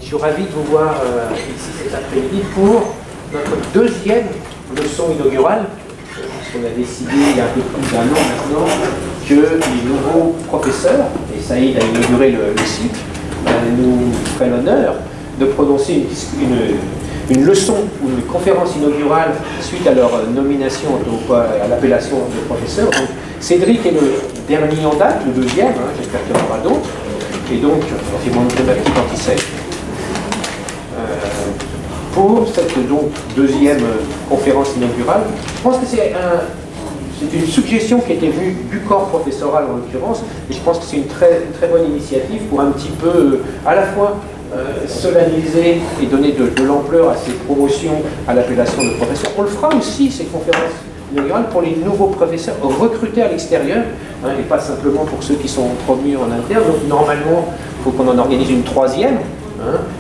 suis ravi de vous voir ici cet après-midi pour notre deuxième leçon inaugurale. On a décidé il y a un peu plus d'un an maintenant que les nouveaux professeurs, et Saïd a inauguré le site, nous feraient l'honneur de prononcer une leçon ou une conférence inaugurale suite à leur nomination à l'appellation de professeur. Donc, Cédric est le dernier en date, le deuxième, j'espère qu'il y en aura d'autres. Et donc, c'est mon petit anti-sec. Pour cette deuxième conférence inaugurale, je pense que c'est une suggestion qui a été vue du corps professoral en l'occurrence, et je pense que c'est une très bonne initiative pour un petit peu à la fois solenniser et donner de l'ampleur à ces promotions à l'appellation de professeur. On le fera aussi, ces conférences inaugurales, pour les nouveaux professeurs recrutés à l'extérieur, et pas simplement pour ceux qui sont promus en interne. Donc normalement, il faut qu'on en organise une troisième.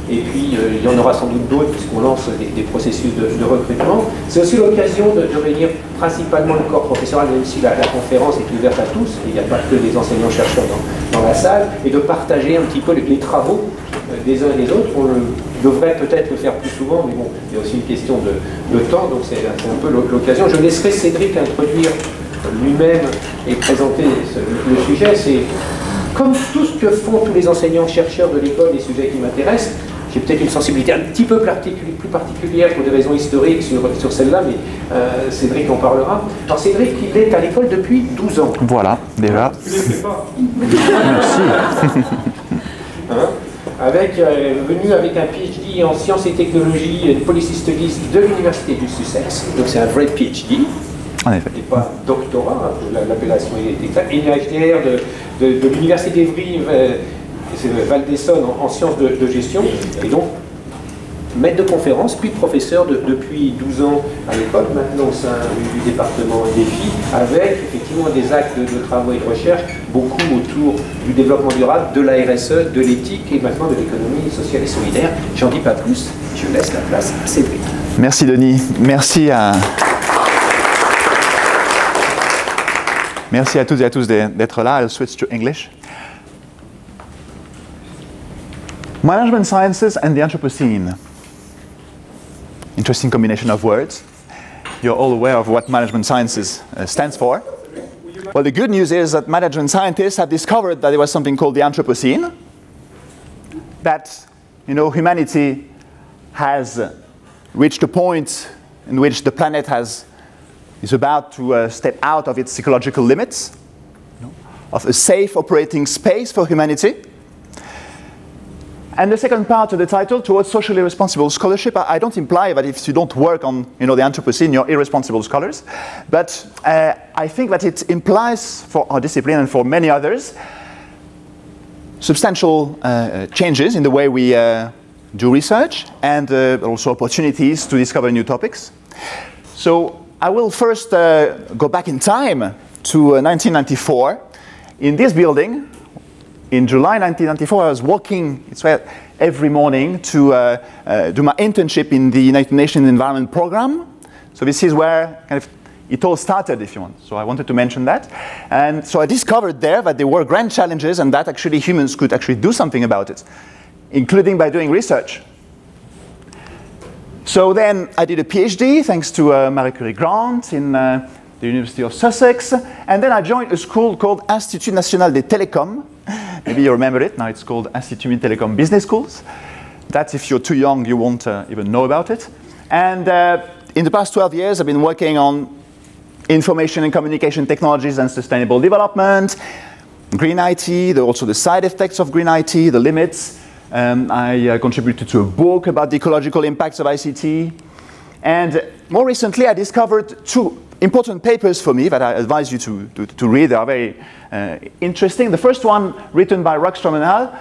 Et puis il y en aura sans doute d'autres puisqu'on lance des processus de recrutement. C'est aussi l'occasion de réunir principalement le corps professoral, même si la conférence est ouverte à tous, et il n'y a pas que des enseignants-chercheurs dans la salle, et de partager un petit peu les travaux des uns et des autres. On devrait peut-être le faire plus souvent, mais bon, il y a aussi une question de temps, donc c'est un peu l'occasion. Je laisserai Cédric introduire lui-même et présenter le sujet. C'est comme tout ce que font tous les enseignants-chercheurs de l'école, des sujets qui m'intéressent. J'ai peut-être une sensibilité un petit peu plus particulière pour des raisons historiques sur celle-là, mais Cédric en parlera. Alors Cédric, il est à l'école depuis 12 ans. Voilà, déjà. Tu ne le fais pas. Merci. Venu avec un PhD en sciences et technologies et policy studies de l'université du Sussex, donc c'est un vrai PhD. En effet. Et pas doctorat, l'appellation est exacte. Et ingénieur de l'université d'Evry, Val d'Essonne, en sciences de gestion. Et donc, maître de conférence, puis professeur depuis 12 ans à l'école, maintenant au sein du département défi, avec effectivement des actes de travaux et de recherche, beaucoup autour du développement durable, de la RSE, de l'éthique et maintenant de l'économie sociale et solidaire. J'en dis pas plus, je laisse la place à Cédric. Merci Denis, merci à toutes et à tous d'être là. I'll switch to English. Management sciences and the Anthropocene. Interesting combination of words. You're all aware of what management sciences stands for. Well, the good news is that management scientists have discovered that there was something called the Anthropocene. That, humanity has reached a point in which the planet is about to step out of its ecological limits, of a safe operating space for humanity. And the second part of the title, towards socially responsible scholarship, I don't imply that if you don't work on the Anthropocene, you're irresponsible scholars. But I think that it implies for our discipline and for many others substantial changes in the way we do research and also opportunities to discover new topics. So I will first go back in time to 1994. In this building, in July 1994, I was walking every morning to do my internship in the United Nations Environment Programme. So this is where it all started, if you want. So I wanted to mention that. And so I discovered there that there were grand challenges and that actually humans could actually do something about it, including by doing research. So then I did a PhD, thanks to Marie Curie grant in the University of Sussex. And then I joined a school called Institut National des Télécoms. Maybe you remember it. Now it's called Institut Mines-Télécom Business Schools. That's if you're too young, you won't even know about it. And in the past 12 years, I've been working on information and communication technologies and sustainable development, green IT, also the side effects of green IT, the limits. I contributed to a book about the ecological impacts of ICT. And more recently, I discovered two important papers for me that I advise you to read. They are very interesting. The first one, written by Rockstrom and al.,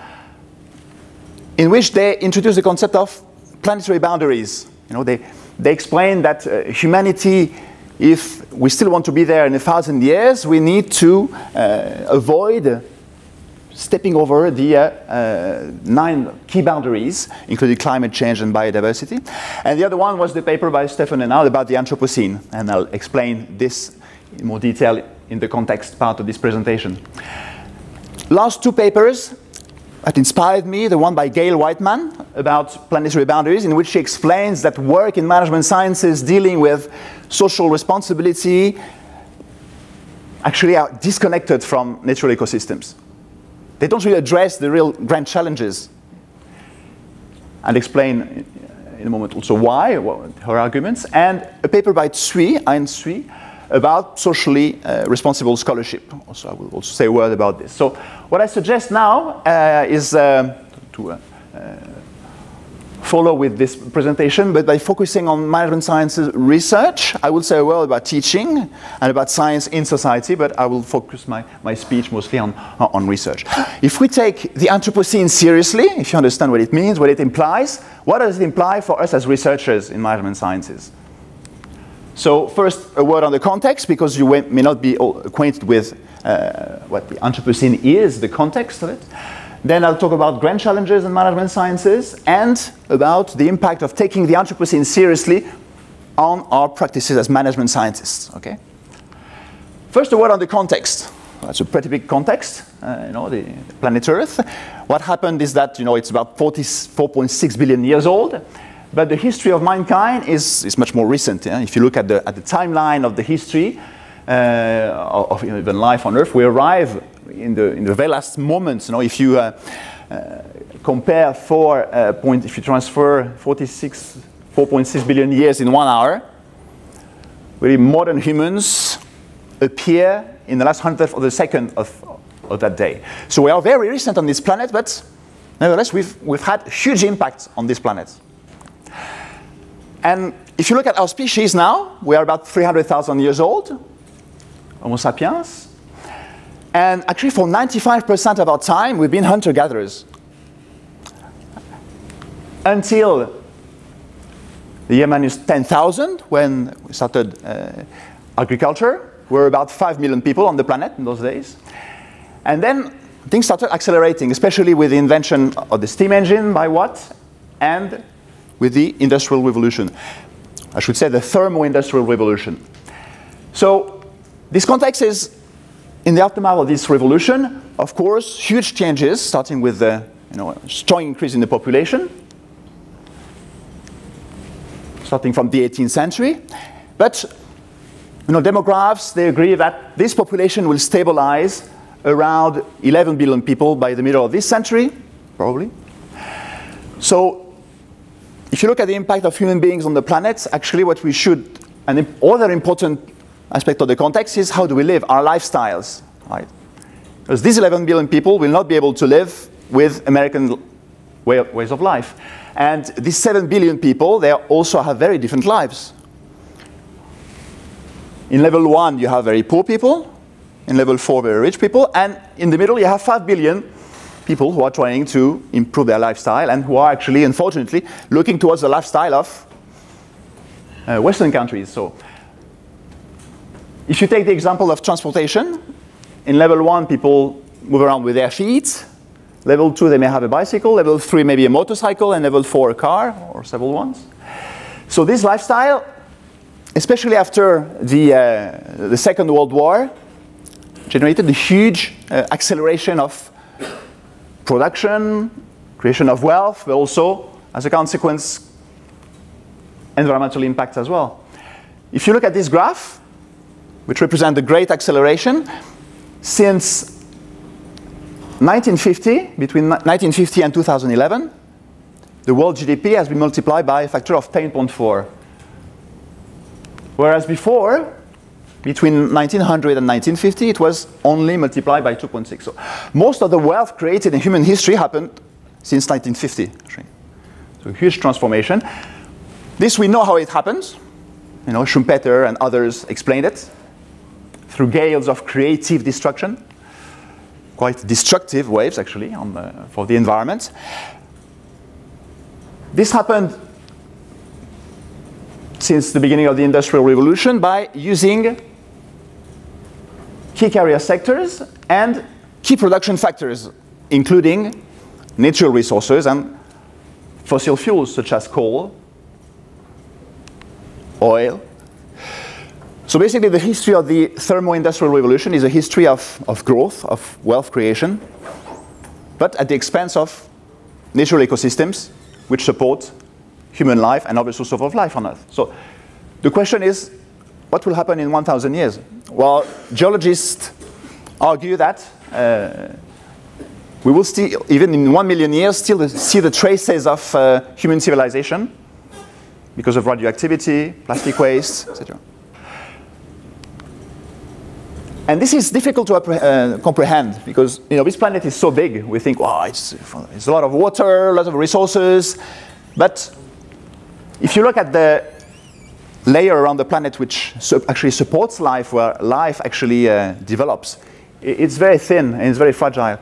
in which they introduce the concept of planetary boundaries. They explain that humanity, if we still want to be there in 1,000 years, we need to avoid stepping over the 9 key boundaries, including climate change and biodiversity. And the other one was the paper by Stefan and al. About the Anthropocene. And I'll explain this in more detail in the context part of this presentation. Last two papers that inspired me, the one by Gail Whiteman about planetary boundaries, in which she explains that work in management sciences dealing with social responsibility actually are disconnected from natural ecosystems. They don't really address the real grand challenges. And explain in a moment also why, her arguments, and a paper by Tsui, about socially responsible scholarship. Also, I will also say a word about this. So what I suggest now is to follow with this presentation, but by focusing on management sciences research. I will say a word about teaching and about science in society, but I will focus my speech mostly on research. If we take the Anthropocene seriously, if you understand what it means, what it implies, what does it imply for us as researchers in management sciences? So first, a word on the context, because you may not be acquainted with what the Anthropocene is, the context of it. Then I'll talk about grand challenges in management sciences and about the impact of taking the Anthropocene seriously on our practices as management scientists. Okay? First, a word on the context. That's a pretty big context, the planet Earth. What happened is that, it's about 4.6 billion years old, but the history of mankind is much more recent. Yeah? If you look at the timeline of the history of even life on Earth, we arrive in the very last moments. If you compare if you transfer 4.6 billion years in 1 hour, really modern humans appear in the last 100th of the second of that day. So we are very recent on this planet, but nevertheless we've had huge impacts on this planet. And if you look at our species now, we are about 300,000 years old, Homo sapiens. And actually, for 95% of our time, we've been hunter-gatherers. Until the year minus 10,000, when we started agriculture, we were about 5 million people on the planet in those days. And then things started accelerating, especially with the invention of the steam engine by Watt and with the Industrial Revolution. I should say the Thermo-Industrial Revolution. So this context is, in the aftermath of this revolution, of course, huge changes, starting with a strong increase in the population, starting from the 18th century. But demographers, they agree that this population will stabilize around 11 billion people by the middle of this century, probably. So if you look at the impact of human beings on the planet, actually what we should, and other important aspect of the context is how do we live, our lifestyles, right? Because these 11 billion people will not be able to live with American ways of life. And these 7 billion people, they also have very different lives. In level 1, you have very poor people. In level 4, very rich people. And in the middle, you have 5 billion people who are trying to improve their lifestyle and who are actually, unfortunately, looking towards the lifestyle of Western countries. So if you take the example of transportation, in level 1, people move around with their feet. Level 2, they may have a bicycle. Level 3, maybe a motorcycle. And level 4, a car, or several ones. So this lifestyle, especially after the Second World War, generated a huge acceleration of production, creation of wealth, but also, as a consequence, environmental impacts as well. If you look at this graph, which represents the great acceleration, since 1950, between 1950 and 2011, the world GDP has been multiplied by a factor of 10.4. Whereas before, between 1900 and 1950, it was only multiplied by 2.6. So most of the wealth created in human history happened since 1950. Actually. So a huge transformation. This we know how it happens. Schumpeter and others explained it through gales of creative destruction, quite destructive waves actually for the environment. This happened since the beginning of the Industrial Revolution by using key carrier sectors and key production factors, including natural resources and fossil fuels such as coal, oil. So basically the history of the Thermo-Industrial Revolution is a history of growth, of wealth creation. but at the expense of natural ecosystems which support human life and other sources of life on Earth. So the question is, what will happen in 1,000 years? Well, geologists argue that we will still, even in 1 million years, still see the traces of human civilization because of radioactivity, plastic waste, etc. And this is difficult to comprehend because this planet is so big. We think, wow, it's a lot of water, lots of resources. But if you look at the layer around the planet which actually supports life, where life actually develops, it's very thin and it's very fragile.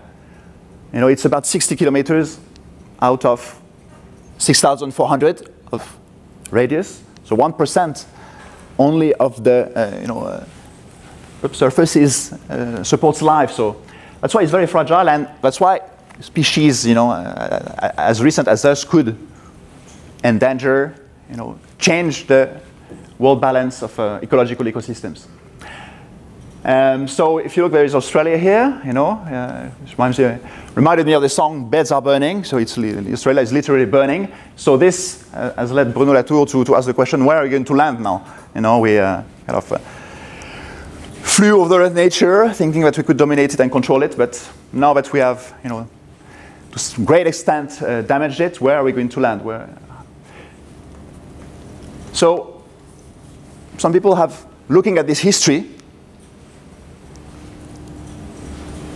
It's about 60 kilometers out of 6,400 of radius. So 1% only of the surface supports life. So that's why it's very fragile, and that's why species, as recent as us, could endanger, change the world balance of ecological ecosystems. So if you look, there is Australia here, which reminded me of the song "Beds Are Burning." So Australia is literally burning. So this has led Bruno Latour to ask the question: where are we going to land now? We kind of flew over nature, thinking that we could dominate it and control it. But now that we have, to some great extent, damaged it, where are we going to land? So some people have, looking at this history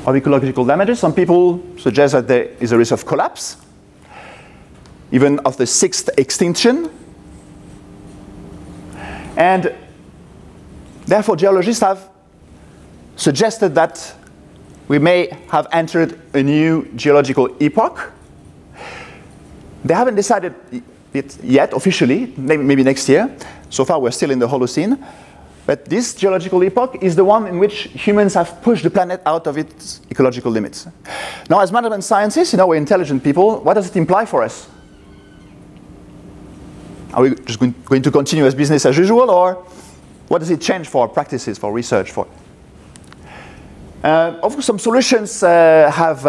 of ecological damages, some people suggest that there is a risk of collapse, even of the 6th extinction. And therefore, geologists have suggested that we may have entered a new geological epoch. They haven't decided it yet officially, maybe next year. So far, we're still in the Holocene. But this geological epoch is the one in which humans have pushed the planet out of its ecological limits. Now, as management scientists, we're intelligent people. What does it imply for us? Are we just going to continue as business as usual, or what does it change for our practices, for research? Of course, some solutions have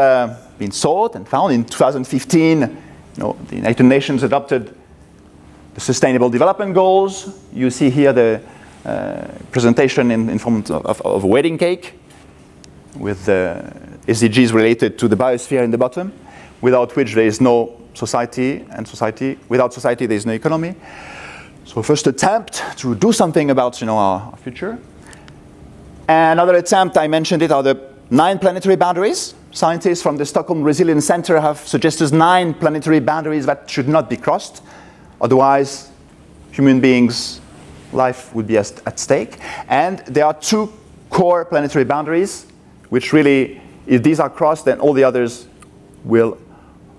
been sought and found. In 2015, the United Nations adopted the Sustainable Development Goals. You see here the presentation in form of a wedding cake with the SDGs related to the biosphere in the bottom, without which there is no society, and without society there is no economy. So first attempt to do something about our future. Another attempt, I mentioned it, are the 9 planetary boundaries. Scientists from the Stockholm Resilience Center have suggested 9 planetary boundaries that should not be crossed. Otherwise, human beings' life would be at stake. And there are 2 core planetary boundaries, which really, if these are crossed, then all the others will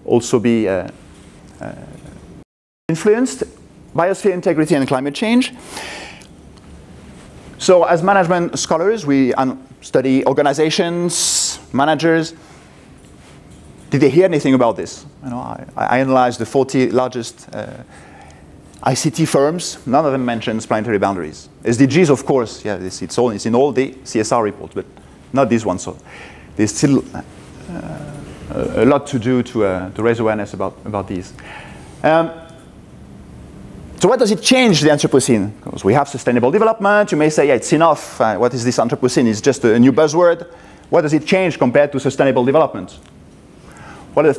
also be influenced: biosphere integrity and climate change. So as management scholars, we study organizations, managers. Did they hear anything about this? I analyzed the 40 largest ICT firms. None of them mentions planetary boundaries. SDGs, of course, yeah, it's in all the CSR reports, but not this one. So there's still a lot to do to raise awareness about these. So what does it change, the Anthropocene? Because we have sustainable development. You may say, yeah, it's enough. What is this Anthropocene? It's just a new buzzword. What does it change compared to sustainable development? Well,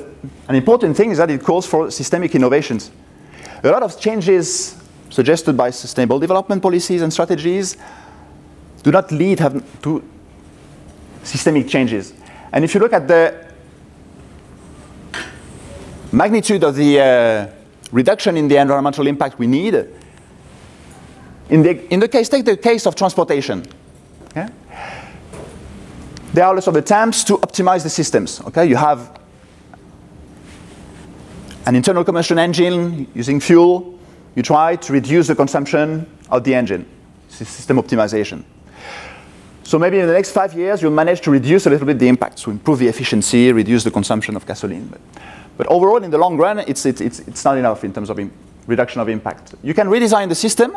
an important thing is that it calls for systemic innovations. A lot of changes suggested by sustainable development policies and strategies do not lead to systemic changes. And if you look at the magnitude of the reduction in the environmental impact we need, take the case of transportation. Okay? There are lots of attempts to optimize the systems. Okay? You have an internal combustion engine using fuel. You try to reduce the consumption of the engine. System optimization. So maybe in the next 5 years, you'll manage to reduce a little bit the impact, so improve the efficiency, reduce the consumption of gasoline. But overall, in the long run, it's not enough in terms of reduction of impact. You can redesign the system.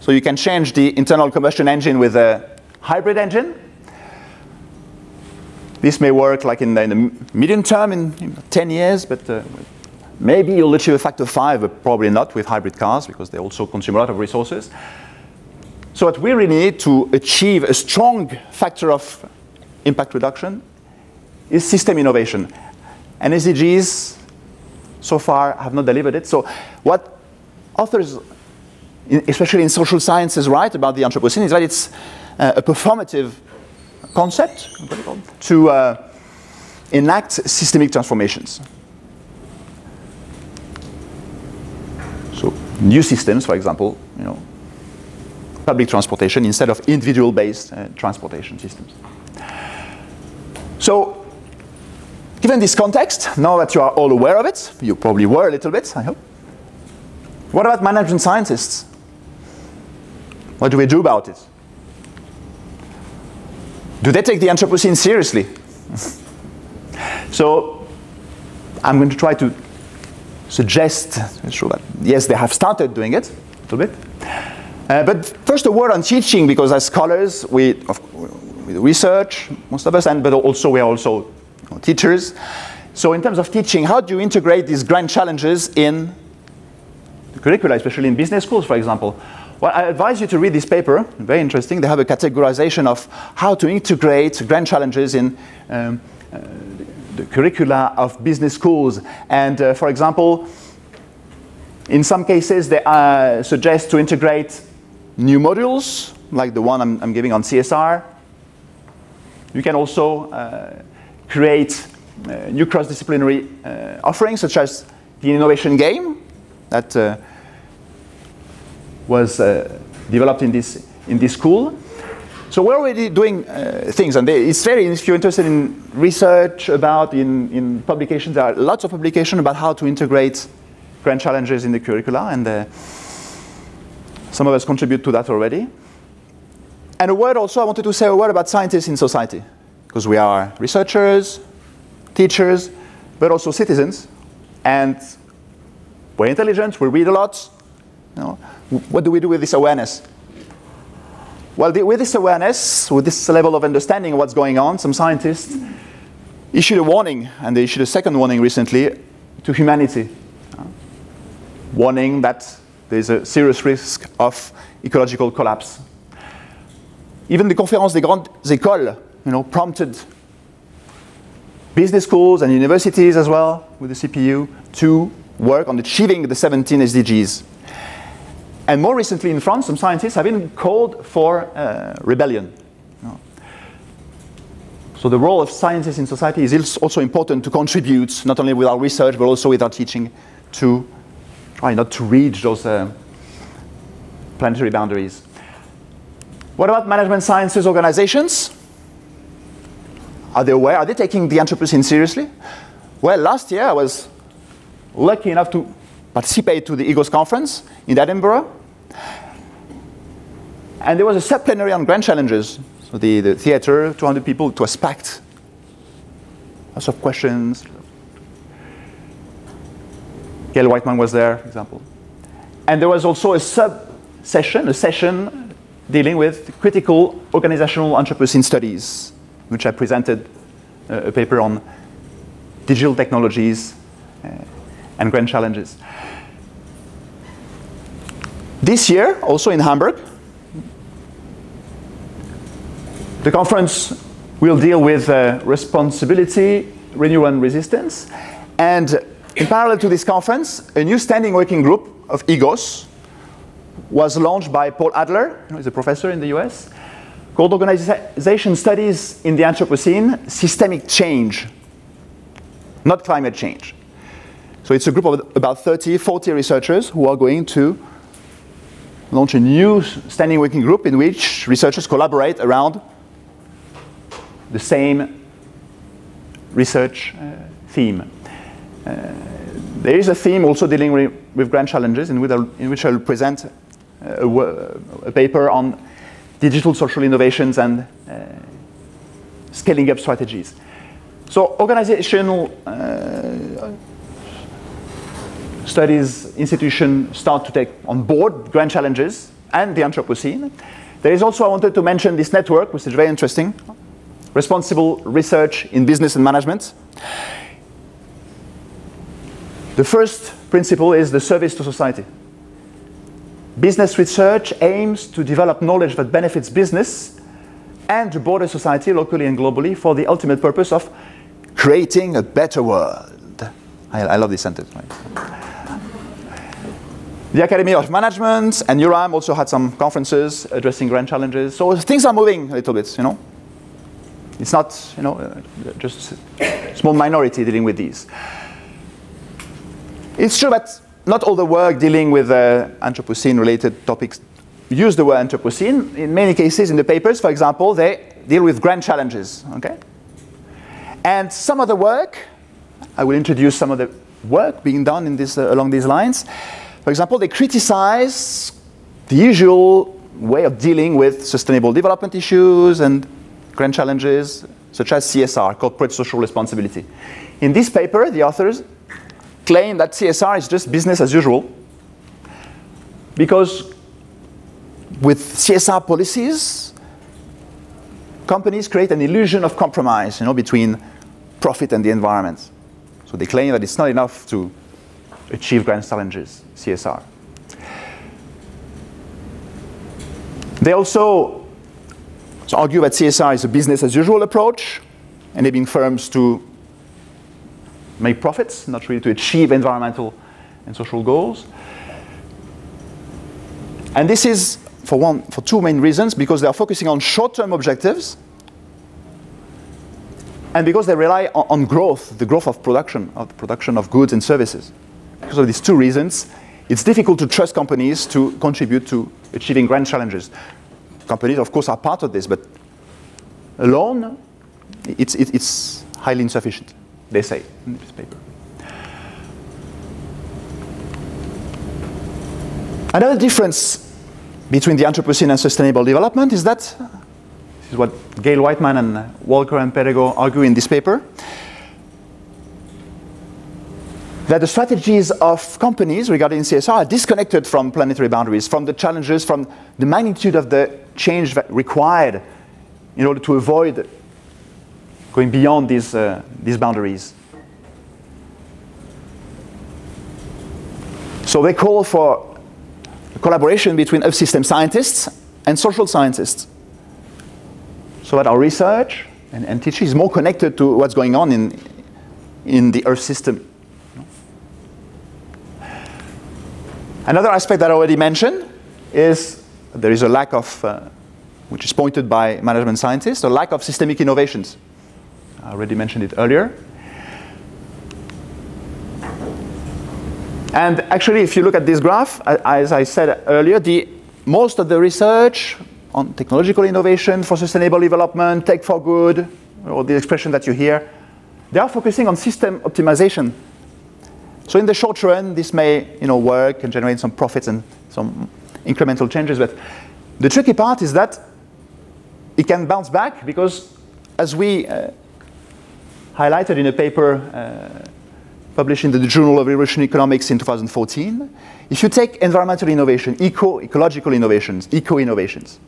So you can change the internal combustion engine with a hybrid engine. This may work like in the medium term in 10 years, but maybe you'll achieve a factor of 5, but probably not with hybrid cars because they also consume a lot of resources. So what we really need to achieve a strong factor of impact reduction is system innovation. And SDGs so far have not delivered it. So what authors, especially in social sciences, write about the Anthropocene is that it's a performative concept to enact systemic transformations. So new systems, for example, public transportation instead of individual-based transportation systems. So, given this context, now that you are all aware of it, you probably were a little bit, I hope. What about management scientists? What do we do about it? Do they take the Anthropocene seriously? So, I'm going to try to suggest, that yes, they have started doing it a little bit. But first a word on teaching, because as scholars, we research, most of us, but also we are also teachers. So in terms of teaching, how do you integrate these grand challenges in the curricula, especially in business schools, for example? Well, I advise you to read this paper, very interesting. They have a categorization of how to integrate grand challenges in the curricula of business schools. And for example, in some cases, they suggest to integrate new modules, like the one I'm giving on CSR. You can also create new cross-disciplinary offerings, such as the innovation game that was developed in this school. So we're already doing things, and it's very, if you're interested in research about, in publications, there are lots of publications about how to integrate grand challenges in the curricula, and some of us contribute to that already. And a word also, I wanted to say a word about scientists in society, because we are researchers, teachers, but also citizens, and we're intelligent, we read a lot. What do we do with this awareness? Well, with this awareness, with this level of understanding of what's going on, some scientists issued a warning, and they issued a second warning recently to humanity, warning that there's a serious risk of ecological collapse. Even the Conférence des grandes écoles, prompted business schools and universities as well, with the CPU, to work on achieving the 17 SDGs. And more recently in France, some scientists have even called for rebellion. So the role of scientists in society is also important to contribute, not only with our research, but also with our teaching, to try not to reach those planetary boundaries. What about management sciences organizations? Are they aware? Are they taking the Anthropocene seriously? Well, last year I was lucky enough to participate to the EGOS conference in Edinburgh. And there was a sub-plenary on grand challenges. So the theater, 200 people, it was packed. Lots of questions. Gail Whiteman was there, for example. And there was also a session dealing with critical organizational Anthropocene studies, which I presented a paper on digital technologies and grand challenges. This year, also in Hamburg, the conference will deal with responsibility, renewal, and resistance. And in parallel to this conference, a new standing working group of EGOS was launched by Paul Adler, who is a professor in the US, called Organization Studies in the Anthropocene, Systemic Change, not climate change. So it's a group of about 40 researchers who are going to launch a new standing working group in which researchers collaborate around the same research theme. There is a theme also dealing with grand challenges in which I'll present a paper on digital social innovations and scaling up strategies. So organizational studies institutions start to take on board grand challenges and the Anthropocene. There is also, I wanted to mention this network, which is very interesting, responsible research in business and management. The first principle is the service to society. Business research aims to develop knowledge that benefits business and the broader society, locally and globally, for the ultimate purpose of creating a better world. I love this sentence. Right? The Academy of Management and URAM also had some conferences addressing grand challenges. So things are moving a little bit, you know. It's not, you know, just a small minority dealing with these. It's true that not all the work dealing with Anthropocene-related topics use the word Anthropocene. In many cases in the papers, for example, they deal with grand challenges, okay? And some of the work, I will introduce some of the work being done in this, along these lines. For example, they criticize the usual way of dealing with sustainable development issues and grand challenges, such as CSR, corporate social responsibility. In this paper, the authors claim that CSR is just business as usual, because with CSR policies, companies create an illusion of compromise, you know, between profit and the environment. So they claim that it's not enough to achieve grand challenges, CSR. They also argue that CSR is a business as usual approach, enabling firms to make profits, not really to achieve environmental and social goals. And this is for two main reasons, because they are focusing on short-term objectives and because they rely on growth, the growth of production of goods and services. Because of these two reasons, it's difficult to trust companies to contribute to achieving grand challenges. Companies, of course, are part of this, but alone, it's highly insufficient, they say in this paper. Another difference between the Anthropocene and sustainable development is that, this is what Gail Whiteman and Walker and Perego argue in this paper, that the strategies of companies regarding CSR are disconnected from planetary boundaries, from the challenges, from the magnitude of the change that required in order to avoid going beyond these boundaries. So they call for a collaboration between Earth system scientists and social scientists, so that our research and teaching is more connected to what's going on in the Earth system. Another aspect that I already mentioned is there is a lack of, which is pointed by management scientists, a lack of systemic innovations. I already mentioned it earlier. And actually, if you look at this graph, as I said earlier, most of the research on technological innovation for sustainable development, tech for good, or the expression that you hear, they are focusing on system optimization. So in the short run, this may work and generate some profits and some incremental changes. But the tricky part is that it can bounce back, because as we highlighted in a paper published in the Journal of Evolutionary Economics in 2014, if you take environmental innovation, ecological innovations, eco-innovations,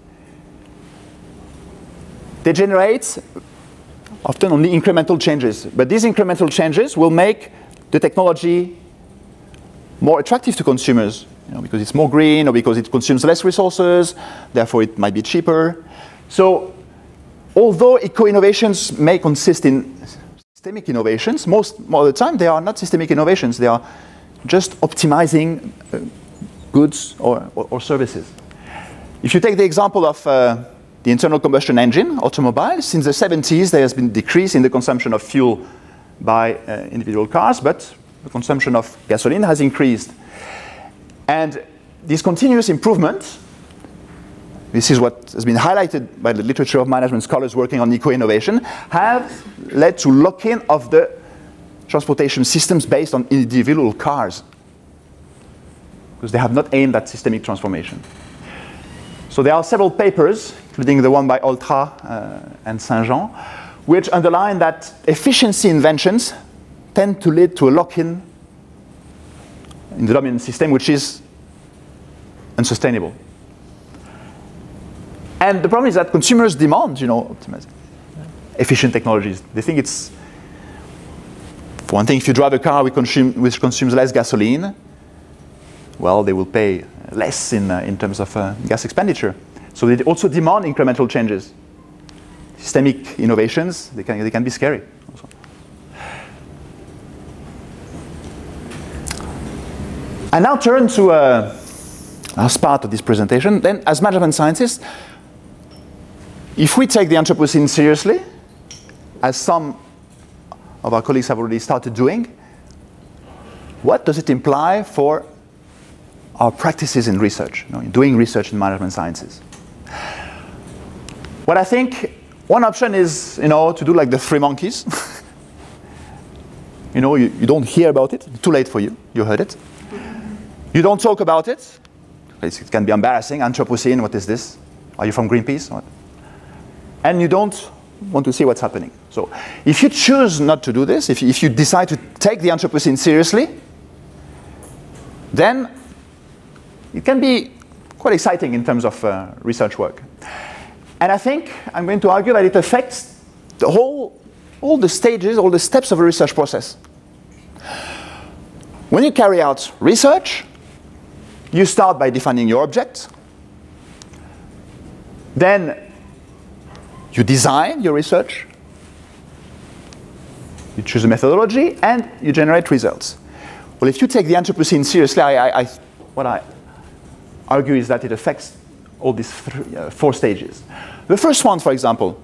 they generate often only incremental changes. But these incremental changes will make the technology more attractive to consumers, because it's more green or because it consumes less resources, therefore it might be cheaper. So although eco-innovations may consist in systemic innovations, most of the time they are not systemic innovations, they are just optimizing goods or services. If you take the example of the internal combustion engine, automobiles, since the 70s there has been a decrease in the consumption of fuel by individual cars, but the consumption of gasoline has increased. And this continuous improvement, this is what has been highlighted by the literature of management scholars working on eco-innovation, have led to lock-in of the transportation systems based on individual cars, because they have not aimed at systemic transformation. So there are several papers, including the one by Oltra and Saint-Jean, which underline that efficiency inventions tend to lead to a lock-in in the dominant system, which is unsustainable. And the problem is that consumers demand, optimization. efficient technologies. They think it's, for one thing, if you drive a car which consumes less gasoline, well, they will pay less in terms of gas expenditure. So they also demand incremental changes. Systemic innovations, they can be scary also. I now turn to last part of this presentation. Then, as management scientists, if we take the Anthropocene seriously, as some of our colleagues have already started doing, what does it imply for our practices in research, in doing research in management sciences? What I think, one option is, to do like the three monkeys. You don't hear about it. It's too late for you. You heard it. You don't talk about it. It can be embarrassing. Anthropocene, what is this? Are you from Greenpeace? What? And you don't want to see what's happening. So if you choose not to do this, if you decide to take the Anthropocene seriously, then it can be quite exciting in terms of research work. And I think I'm going to argue that it affects all the stages, all the steps of a research process. When you carry out research, you start by defining your object. Then you design your research. You choose a methodology, and you generate results. Well, if you take the Anthropocene seriously, what I argue is that it affects all these four stages. The first one, for example,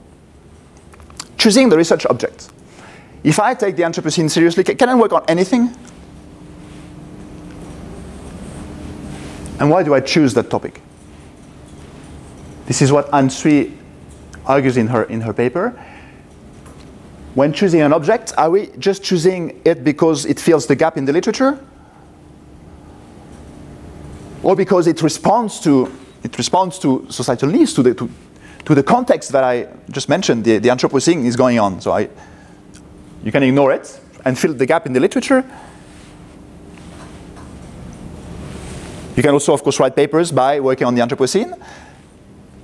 choosing the research object. If I take the Anthropocene seriously, can I work on anything? And why do I choose that topic? This is what Anne-Sui argues in her paper. When choosing an object, are we just choosing it because it fills the gap in the literature? Or because it responds to societal needs, to the context that I just mentioned, the Anthropocene is going on. So you can ignore it and fill the gap in the literature. You can also, of course, write papers by working on the Anthropocene.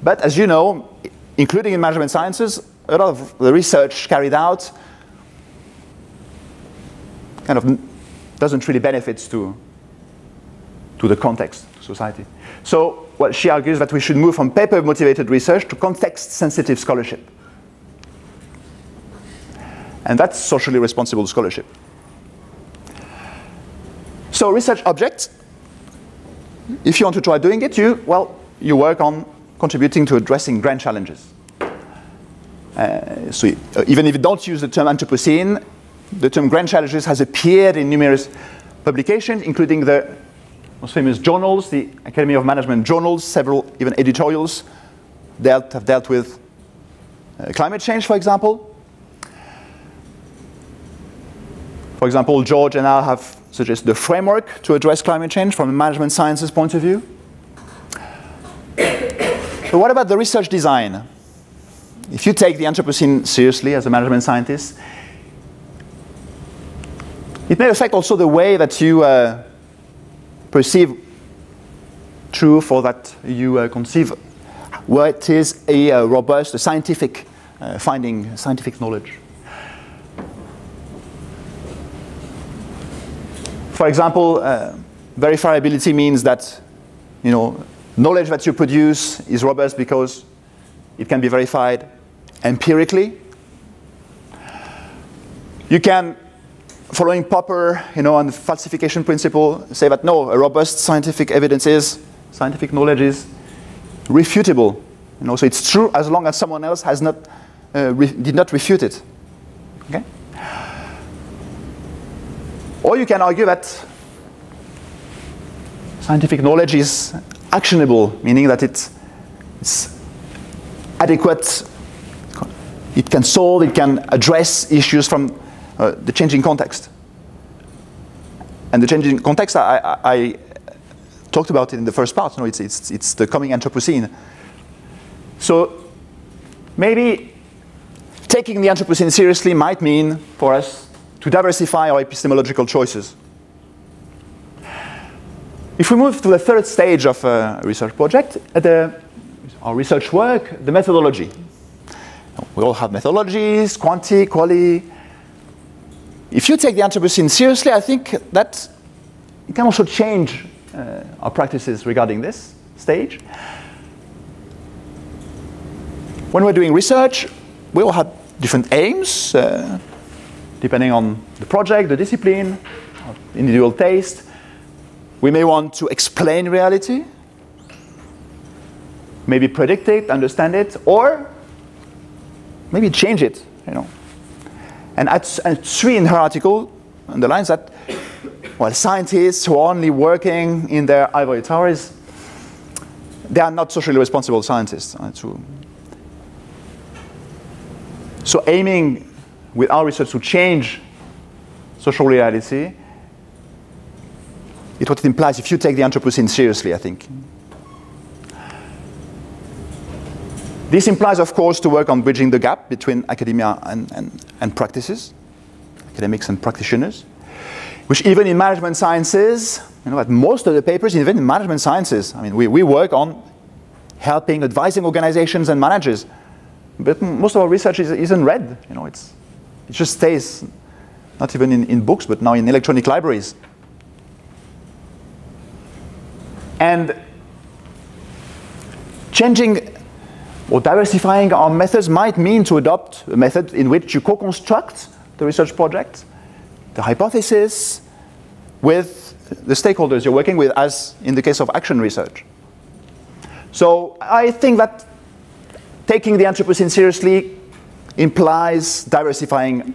But as you know, including in management sciences, a lot of the research carried out kind of doesn't really benefit to the context, to society. So what she argues that we should move from paper-motivated research to context-sensitive scholarship. And that's socially responsible scholarship. So research objects, if you want to try doing it, you work on contributing to addressing grand challenges. So even if you don't use the term Anthropocene, the term grand challenges has appeared in numerous publications, including the most famous journals, the Academy of Management journals, several even editorials have dealt with climate change, for example. For example, George and I have suggested a framework to address climate change from a management sciences point of view. But what about the research design? If you take the Anthropocene seriously as a management scientist, it may affect also the way that you perceive truth, or that you conceive what is a robust scientific finding, scientific knowledge. For example, verifiability means that knowledge that you produce is robust because it can be verified empirically. You can, following Popper, on the falsification principle, say that no, a robust scientific knowledge is refutable. So it's true as long as someone else has not did not refute it. Okay? Or you can argue that scientific knowledge is actionable, meaning that it's adequate, it can solve, it can address issues from the changing context. And the changing context, I talked about it in the first part. It's the coming Anthropocene. So maybe taking the Anthropocene seriously might mean for us to diversify our epistemological choices. If we move to the third stage of a research project, our research work, the methodology. We all have methodologies, quanti, quali. If you take the Anthropocene seriously, I think that it can also change our practices regarding this stage. When we're doing research, we all have different aims, depending on the project, the discipline, individual taste. We may want to explain reality, maybe predict it, understand it, or maybe change it, you know. And at 3 in her article underlines that, well, scientists who are only working in their ivory towers, they are not socially responsible scientists. So aiming with our research to change social reality, it's what it implies if you take the Anthropocene seriously, I think. This implies, of course, to work on bridging the gap between academia and practices, academics and practitioners, which even in management sciences, you know, at most of the papers, even in management sciences, I mean, we work on helping, advising organizations and managers. But most of our research isn't read. You know, it just stays, not even in books, but now in electronic libraries. And changing or diversifying our methods might mean to adopt a method in which you co-construct the research project, the hypothesis, with the stakeholders you're working with, as in the case of action research. So I think that taking the Anthropocene seriously implies diversifying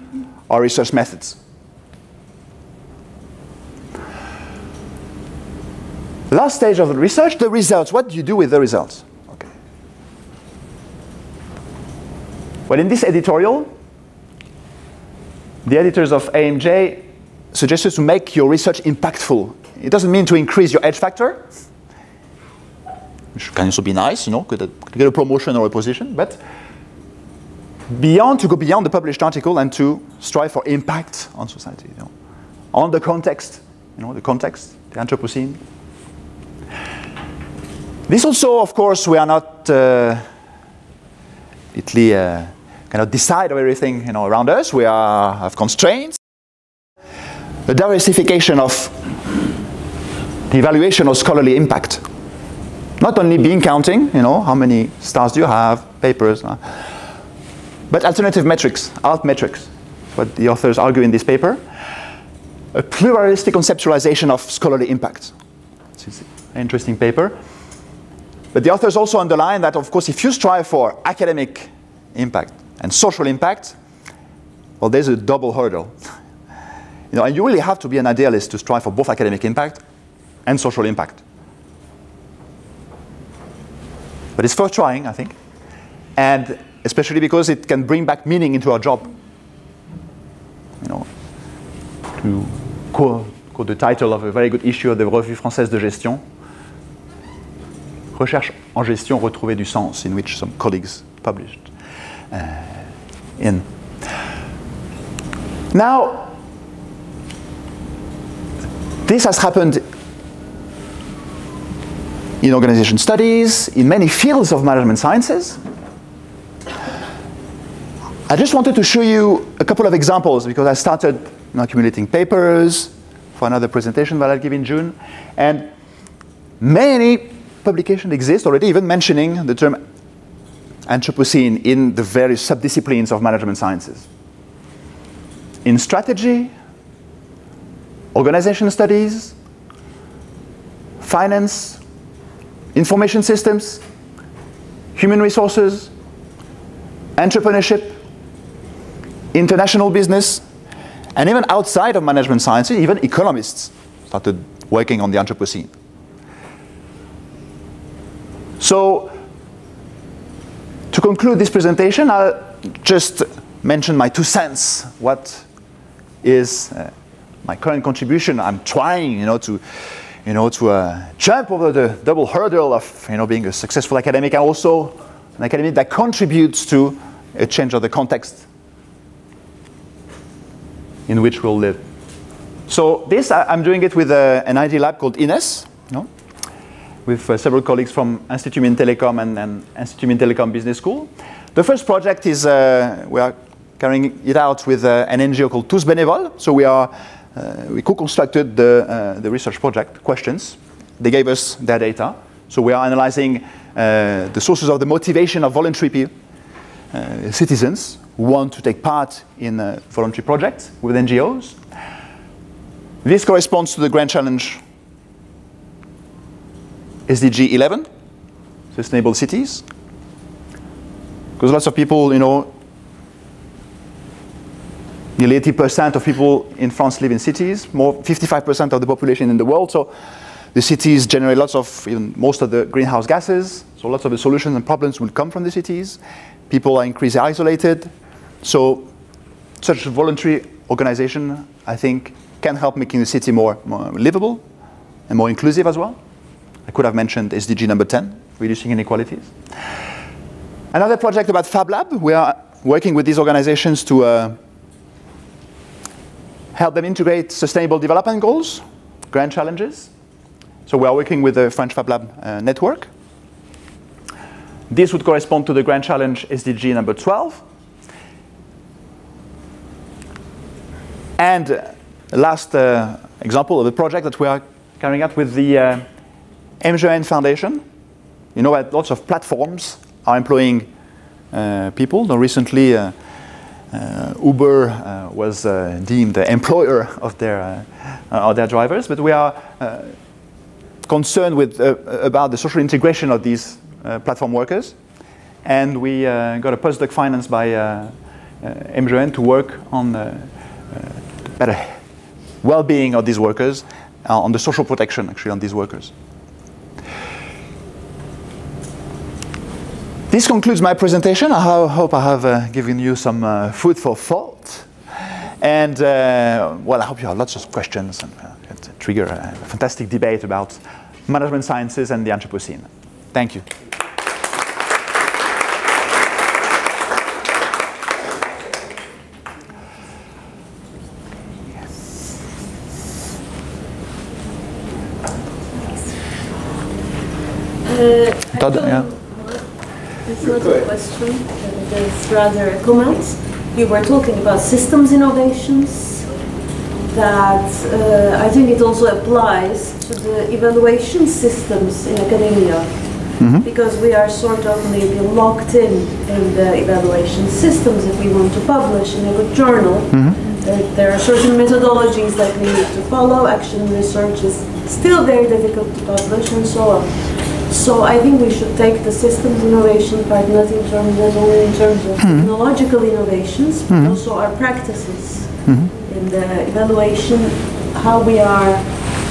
our research methods. Last stage of the research, the results. What do you do with the results? Okay. Well, in this editorial, the editors of AMJ suggested to make your research impactful. It doesn't mean to increase your edge factor, which can also be nice, you know, could get a promotion or a position, but to go beyond the published article and to strive for impact on society, you know, on the context, you know, the context, the Anthropocene. This also, of course, we are not cannot decide of everything, you know, around us. We have constraints. The diversification of the evaluation of scholarly impact. Not only bean counting, you know, how many stars do you have, papers, but alternative metrics, alt metrics, what the authors argue in this paper. A pluralistic conceptualization of scholarly impact. It's an interesting paper. But the authors also underline that, of course, if you strive for academic impact and social impact, well, there's a double hurdle. You know, and you really have to be an idealist to strive for both academic impact and social impact. But it's worth trying, I think, and especially because it can bring back meaning into our job. You know, to quote the title of a very good issue of the Revue Française de Gestion, Recherche en gestion, retrouver du sens, in which some colleagues published in. Now, this has happened in organization studies, in many fields of management sciences. I just wanted to show you a couple of examples because I started accumulating papers for another presentation that I'll give in June. And many publications exist already, even mentioning the term Anthropocene in the various subdisciplines of management sciences. In strategy, organization studies, finance, information systems, human resources, entrepreneurship, international business, and even outside of management sciences, even economists started working on the Anthropocene. So, to conclude this presentation, I'll just mention my 2 cents. What is my current contribution? I'm trying, to jump over the double hurdle of, being a successful academic and also an academic that contributes to a change of the context in which we'll live. So this, I'm doing it with an ID lab called INES, with several colleagues from Institut Mines-Télécom and Institut Mines-Télécom Business School. The first project is we are carrying it out with an NGO called Tous Bénévoles. So we co-constructed the research project questions. They gave us their data. So we are analyzing the sources of the motivation of voluntary citizens who want to take part in voluntary projects with NGOs. This corresponds to the Grand Challenge SDG 11, Sustainable Cities. Because lots of people, you know, nearly 80% of people in France live in cities, more 55% of the population in the world. So the cities generate lots of, even most of the greenhouse gases. So lots of the solutions and problems will come from the cities. People are increasingly isolated. So such a voluntary organization, I think, can help making the city more livable and more inclusive as well. I could have mentioned SDG number 10, reducing inequalities. Another project about Fab Lab. We are working with these organizations to help them integrate sustainable development goals, grand challenges. So we are working with the French Fab Lab network. This would correspond to the Grand Challenge SDG number 12. And the last example of the project that we are carrying out with the MGN Foundation. You know that lots of platforms are employing people. Now recently, Uber was deemed the employer of their drivers, but we are concerned with about the social integration of these platform workers, and we got a postdoc financed by MGN to work on the better well-being of these workers, on the social protection actually on these workers. This concludes my presentation. I hope I have given you some food for thought. And well, I hope you have lots of questions and trigger a fantastic debate about management sciences and the Anthropocene. Thank you. Todd, yeah. It's not a question, it is rather a comment. You were talking about systems innovations that I think it also applies to the evaluation systems in academia, because we are sort of maybe locked in the evaluation systems if we want to publish in a good journal. There are certain methodologies that we need to follow. Action research is still very difficult to publish and so on. So I think we should take the systems innovation part not only in terms of technological innovations, but also our practices in the evaluation, how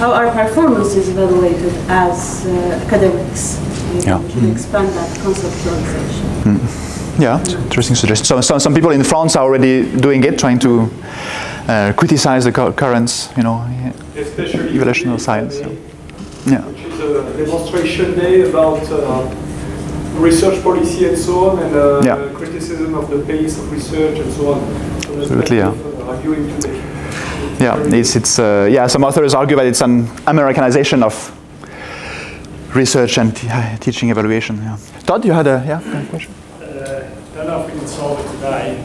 our performance is evaluated as academics. We should expand that conceptualization. Yeah, interesting suggestion. So some people in France are already doing it, trying to criticize the current, you know, evaluation of science. Yeah. Which is a demonstration day about research policy and so on, and criticism of the pace of research and so on. So absolutely, yeah. Arguing today. Yeah, yeah. Some authors argue that it's an Americanization of research and teaching evaluation. Yeah. Todd, you had a question? I don't know if we can solve it today,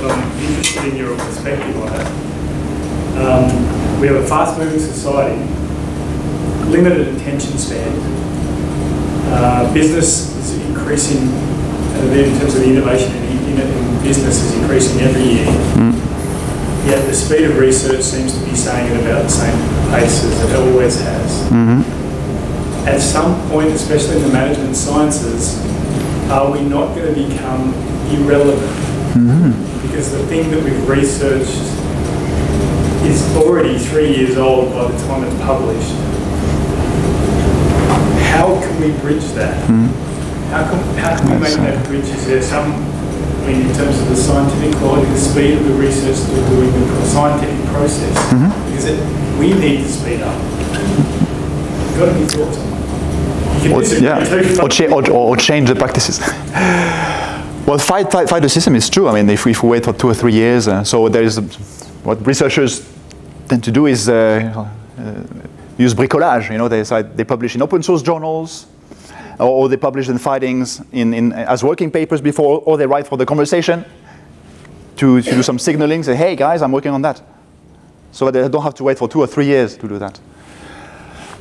but I'm interested in your perspective on it. We have a fast-moving society, limited attention span. Business is increasing, in terms of the innovation in business is increasing every year. Yet the speed of research seems to be staying at about the same pace as it always has. At some point, especially in the management sciences, are we not going to become irrelevant? Because the thing that we've researched is already 3 years old by the time it's published. How can we bridge that? How can we make that bridge? Is there some, I mean, in terms of the scientific quality, the speed of the research that we're doing, the scientific process, because we need to speed up. You've got any thoughts on that? Or change the practices. Well, fight the system is true. I mean, if we wait for 2 or 3 years, so there is what researchers tend to do is use bricolage. You know, they publish in open source journals. or they publish the findings as working papers before, or they write for the conversation to do some signaling, say, hey guys, I'm working on that. So that they don't have to wait for 2 or 3 years to do that.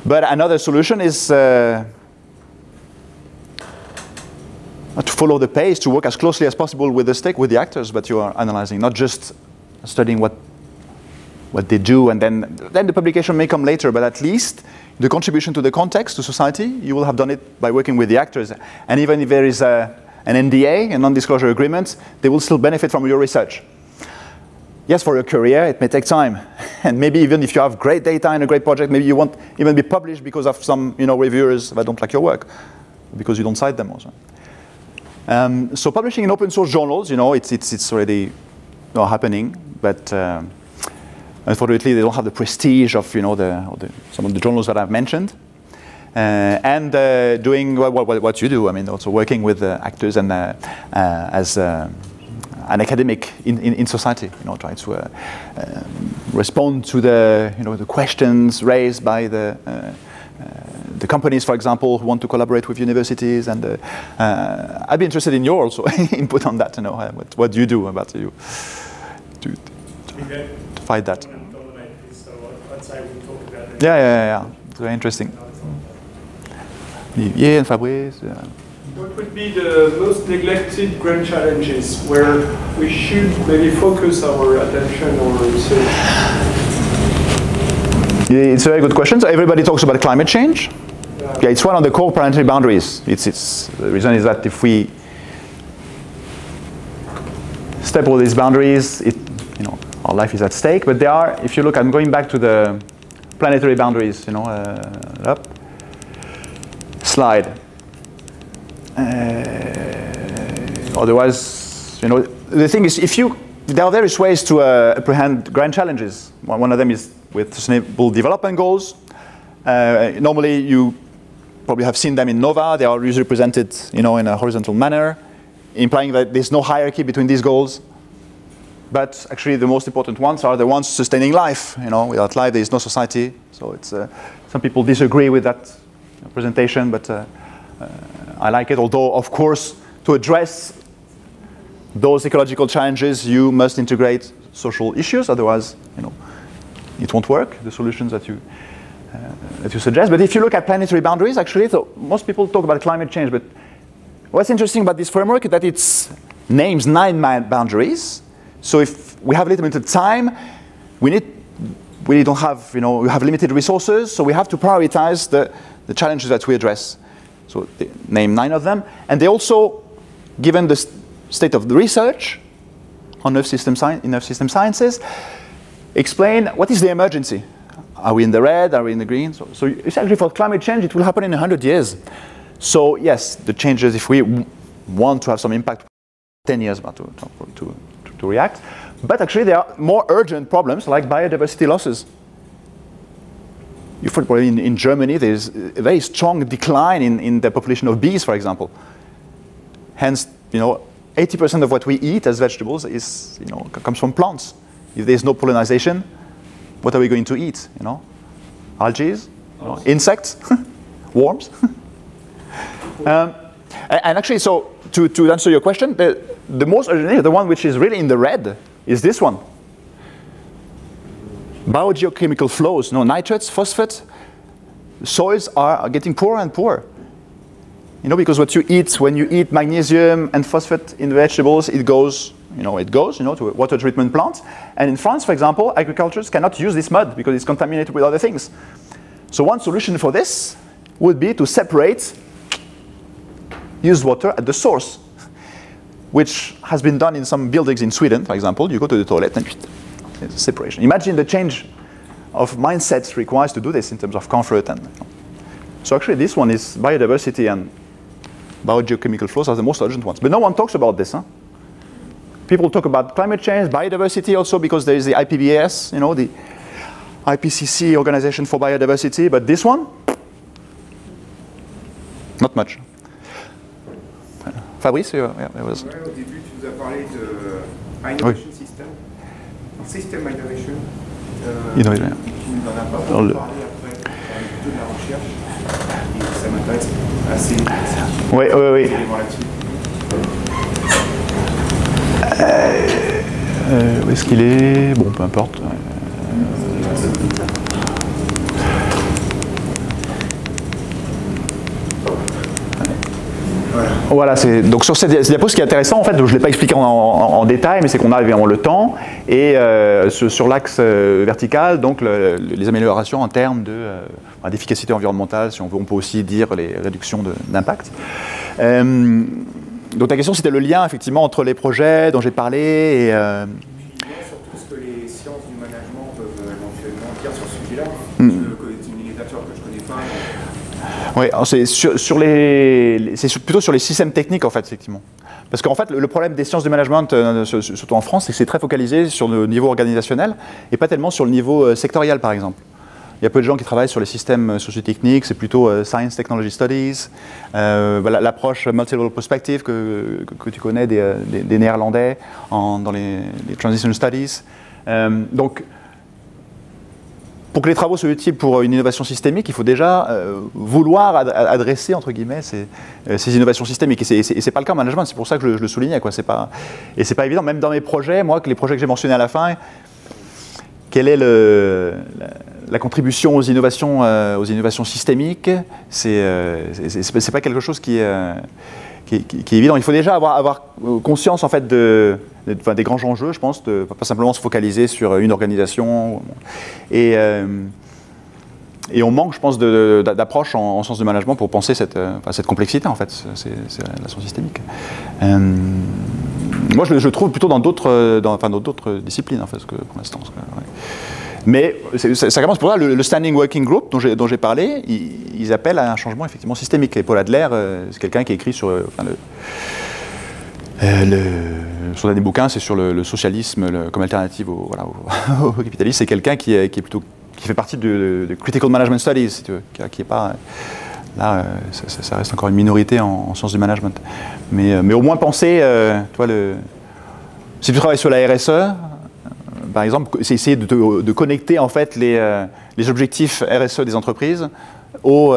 But another solution is to follow the pace, to work as closely as possible with the actors that you are analyzing, not just studying what they do, and then the publication may come later, but at least the contribution to the context, to society, you will have done it by working with the actors. And even if there is an NDA, a non-disclosure agreement, they will still benefit from your research. Yes, for your career, it may take time. And maybe even if you have great data and a great project, maybe you won't even be published because of some reviewers that don't like your work, because you don't cite them also. So publishing in open source journals, it's already happening, but unfortunately they don't have the prestige of some of the journals that I've mentioned. And doing what you do, I mean, also working with actors and as an academic in society, try to respond to the questions raised by the companies, for example, who want to collaborate with universities, and I'd be interested in your also input on that, what do you do about you to fight that. I'd say we'll talk about that. Yeah. It's very interesting. Yeah, and Fabrice. Yeah. What would be the most neglected grand challenges where we should maybe focus our attention or research? Yeah, it's a very good question. So everybody talks about climate change. Yeah, it's one of the core planetary boundaries. The reason is that if we step over these boundaries, our life is at stake. But there are, if you look, I'm going back to the planetary boundaries, up slide. Otherwise, the thing is, there are various ways to apprehend grand challenges. One of them is with sustainable development goals. Normally, you probably have seen them in NOVA. They are usually presented, in a horizontal manner, implying that there's no hierarchy between these goals. But actually, the most important ones are the ones sustaining life. Without life, there is no society. So it's some people disagree with that presentation, but I like it. Although, of course, to address those ecological challenges, you must integrate social issues. Otherwise, it won't work. The solutions that you suggest. But if you look at planetary boundaries, actually, so most people talk about climate change. But what's interesting about this framework is that it names 9 boundaries. So if we have limited time, we don't have, we have limited resources, so we have to prioritize the challenges that we address. So they name 9 of them, and they also, given the state of the research on Earth system sciences, explain what is the emergency. Are we in the red? Are we in the green? So essentially for climate change, it will happen in 100 years. So yes, the changes, if we want to have some impact, 10 years to react. But actually there are more urgent problems like biodiversity losses. You find probably in Germany there's a very strong decline in the population of bees, for example. Hence, 80% of what we eat as vegetables is, comes from plants. If there's no pollinization, what are we going to eat? Algae, insects, worms. And actually, so to answer your question, the most urgent, the one which is really in the red, is this one. Biogeochemical flows, nitrates, phosphate, soils are getting poorer and poorer. Because what you eat, when you eat magnesium and phosphate in vegetables, it goes to water treatment plants. And in France, for example, agricultures cannot use this mud because it's contaminated with other things. So one solution for this would be to separate used water at the source, which has been done in some buildings in Sweden, for example. You go to the toilet and there's a separation. Imagine the change of mindsets required to do this in terms of comfort. So actually this one is biodiversity and biogeochemical flows are the most urgent ones. But no one talks about this. People talk about climate change, biodiversity also because there is the IMT-BS, the IPCC Organization for Biodiversity. But this one, not much. Fabrice, there was. Ouais, au début, tu nous as parlé de innovation system, system innovation. Tu n'en as pas beaucoup parlé après. plutôt de la recherche. Et ça m'intéresse assez. Oui, oui, oui. Où est-ce qu'il est? Bon, peu importe. Voilà, donc sur cette diapo, ce qui est intéressant, en fait, je ne l'ai pas expliqué en détail, mais c'est qu'on a évidemment le temps, et sur l'axe vertical, donc les améliorations en termes d'efficacité environnementale, si on veut, on peut aussi dire les réductions d'impact. Donc la question, c'était le lien, effectivement, entre les projets dont j'ai parlé et... Surtout ce que les sciences du management peuvent éventuellement dire sur ce sujet-là. C'est une littérature que je ne connais pas. Oui, c'est plutôt sur les systèmes techniques, en fait, effectivement. Parce qu'en fait, le problème des sciences du management, surtout en France, c'est que c'est très focalisé sur le niveau organisationnel et pas tellement sur le niveau sectoriel, par exemple. Il y a peu de gens qui travaillent sur les systèmes sociotechniques, c'est plutôt Science Technology Studies, l'approche Multi-Level Perspective que tu connais des Néerlandais dans les Transition Studies. Donc, pour que les travaux soient utiles pour une innovation systémique, il faut déjà vouloir adresser, entre guillemets, ces innovations systémiques. Et ce n'est pas le cas en management, c'est pour ça que je le soulignais. Et ce n'est pas évident, même dans mes projets, moi, les projets que j'ai mentionnés à la fin, quelle est la contribution aux innovations systémiques? C'est pas quelque chose qui est évident. Il faut déjà avoir conscience en fait des grands enjeux, je pense, de pas simplement se focaliser sur une organisation. Et on manque, je pense, d'approche en sciences de management pour penser cette complexité, en fait, c'est la science systémique. Moi, je trouve plutôt dans d'autres disciplines, en fait, pour l'instant. Ouais. Mais ça commence pour ça, le Standing Working Group dont j'ai parlé, ils appellent à un changement effectivement systémique. Et Paul Adler, c'est quelqu'un qui écrit sur son dernier bouquin, c'est sur le socialisme comme alternative au capitalisme. C'est quelqu'un qui fait partie de Critical Management Studies, si tu veux, qui est pas... Là, ça reste encore une minorité en sciences du management. Mais au moins penser, si tu travailles sur la RSE, par exemple, c'est essayer de connecter en fait les objectifs RSE des entreprises aux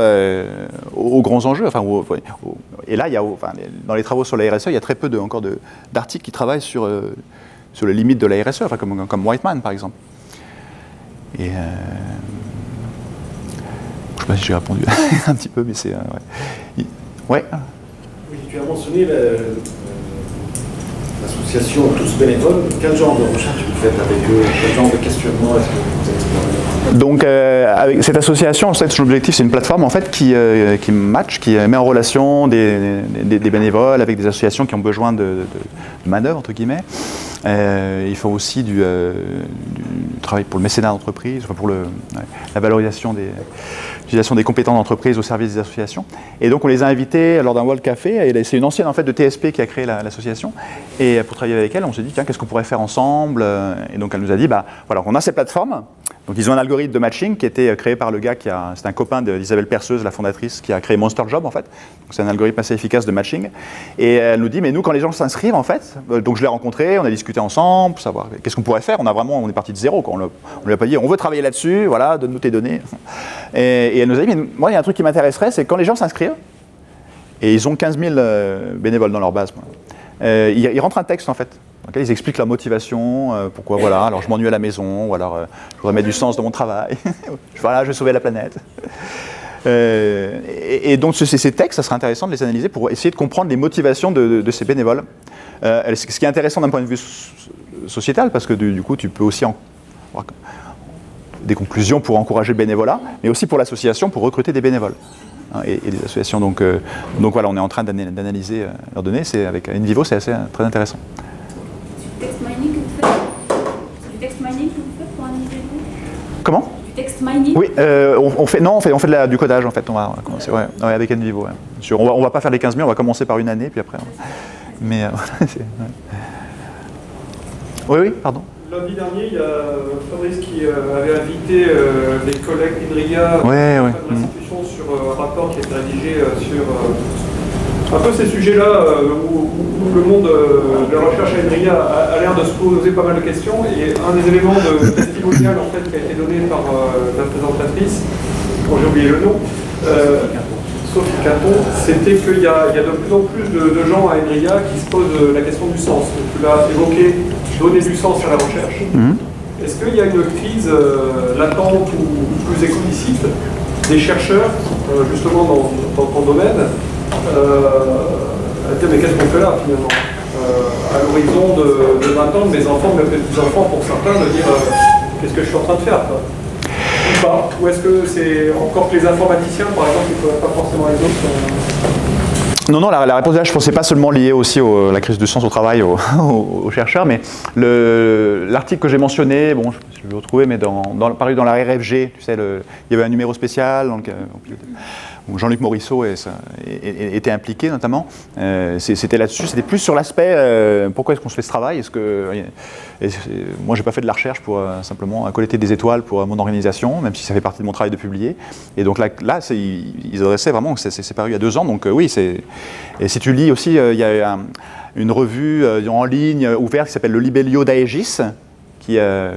grands enjeux. Et là, dans les travaux sur la RSE, il y a très peu encore d'articles qui travaillent sur les limites de la RSE, comme Whiteman par exemple. Et je ne sais pas si j'ai répondu un petit peu, mais c'est... ouais. Oui, tu as mentionné l'association Tous Bénévoles. Quel genre de recherche vous faites avec eux? Quel genre de questionnement est-ce que vous explorez? Donc, avec cette association, son objectif, c'est une plateforme en fait qui match, qui met en relation des bénévoles avec des associations qui ont besoin de main-d'œuvre, entre guillemets. Il faut aussi du travail pour le mécénat d'entreprise, pour la valorisation l'utilisation des compétences d'entreprise au service des associations. Et donc on les a invités lors d'un World Café, et c'est une ancienne en fait de TSP qui a créé l'association, et pour travailler avec elle, on s'est dit tiens, qu'est-ce qu'on pourrait faire ensemble? Et donc elle nous a dit voilà, on a ces plateformes. Donc ils ont un algorithme de matching qui a été créé par le gars c'est un copain d'Isabelle Perceuse, la fondatrice, qui a créé Monster Job en fait. C'est un algorithme assez efficace de matching. Et elle nous dit mais nous quand les gens s'inscrivent en fait, donc je l'ai rencontré, on a discuté ensemble pour savoir qu'est-ce qu'on pourrait faire. On est parti de zéro, quoi. On lui a pas dit on veut travailler là-dessus, voilà, donne-nous tes données. Et elle nous a dit mais moi il y a un truc qui m'intéresserait, c'est quand les gens s'inscrivent, et ils ont 15 000 bénévoles dans leur base. Ils rentrent un texte en fait. Dans lequel ils expliquent leur motivation, pourquoi voilà, alors je m'ennuie à la maison, ou alors je voudrais mettre du sens dans mon travail, voilà, je vais sauver la planète. Et donc ces textes, ça serait intéressant de les analyser pour essayer de comprendre les motivations de ces bénévoles. Ce qui est intéressant d'un point de vue sociétal, parce que du coup tu peux aussi avoir des conclusions pour encourager le bénévolat, mais aussi pour l'association, pour recruter des bénévoles. Et des associations. Donc voilà, on est en train d'analyser leurs données, avec InVivo, c'est très intéressant. Du text mining que vous faites? Du text mining que vous faites pour analyser les données? Comment? Du text mining? Oui, on fait du codage en fait. On va commencer avec InVivo. Ouais. On va pas faire les 15 000, on va commencer par une année, puis après. Mais oui, pardon. Lundi dernier, il y a Fabrice qui avait invité des collègues d'INRIA de l'institution sur un rapport qui a été rédigé sur un peu ces sujets-là où le monde de la recherche à INRIA a l'air de se poser pas mal de questions. Et un des éléments de testimonial en fait, qui a été donné par la présentatrice, bon, j'ai oublié le nom, Sophie Quinton, c'était qu'il y a de plus en plus de gens à Enria qui se posent la question du sens. Tu l'as évoqué, donner du sens à la recherche. Est-ce qu'il y a une crise latente ou plus explicite des chercheurs, justement dans ton domaine, à dire mais qu'est-ce qu'on fait là finalement à l'horizon de 20 ans, de mes enfants, de mes petits-enfants pour certains, de dire qu'est-ce que je suis en train de faire quoi. Ou pas? Ou est-ce que c'est encore que les informaticiens, par exemple, il ne faudrait pas forcément les autres Non, la réponse là, je pense que c'est pas seulement lié aussi à la crise du sens au travail aux chercheurs, mais l'article que j'ai mentionné, bon, je vais le retrouver, mais paru dans la RFG, tu sais, il y avait un numéro spécial où Jean-Luc Morisseau était impliqué notamment. C'était là-dessus, c'était plus sur l'aspect pourquoi est-ce qu'on se fait ce travail. Moi, j'ai pas fait de la recherche pour simplement collecter des étoiles pour mon organisation, même si ça fait partie de mon travail de publier. Et donc là ils adressaient vraiment, c'est paru il y a 2 ans, donc oui, et si tu lis aussi, il y a une revue en ligne ouverte qui s'appelle le Libellio d'Aegis, qui est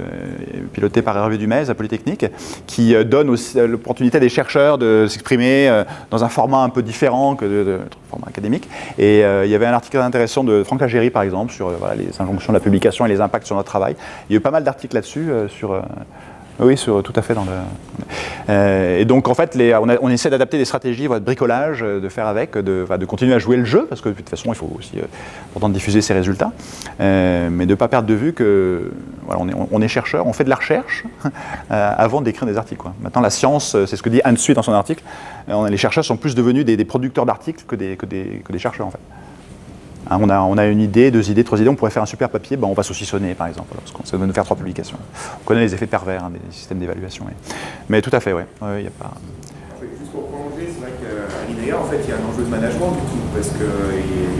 piloté par Hervé Dumez à Polytechnique, qui donne aussi l'opportunité à des chercheurs de s'exprimer dans un format un peu différent que de format académique. Et il y avait un article intéressant de Franck Agéry, par exemple, sur voilà, les injonctions de la publication et les impacts sur notre travail. Il y a eu pas mal d'articles là-dessus, oui, tout à fait. Et donc, en fait, on essaie d'adapter des stratégies de bricolage, de faire avec, de continuer à jouer le jeu, parce que de toute façon, il faut aussi pourtant diffuser ses résultats, mais de ne pas perdre de vue que voilà, on est chercheur, on fait de la recherche avant d'écrire des articles, quoi. Maintenant, la science, c'est ce que dit Institut dans son article, les chercheurs sont plus devenus des producteurs d'articles que des chercheurs, en fait. Hein, on a une idée, 2 idées, 3 idées, on pourrait faire un super papier, on va saucissonner par exemple, parce que ça va nous faire 3 publications. On connaît les effets pervers des systèmes d'évaluation. Mais tout à fait, oui. Il y a pas... Juste pour prolonger, c'est vrai qu'à l'INEA, en fait, il y a un enjeu de management du tout, parce que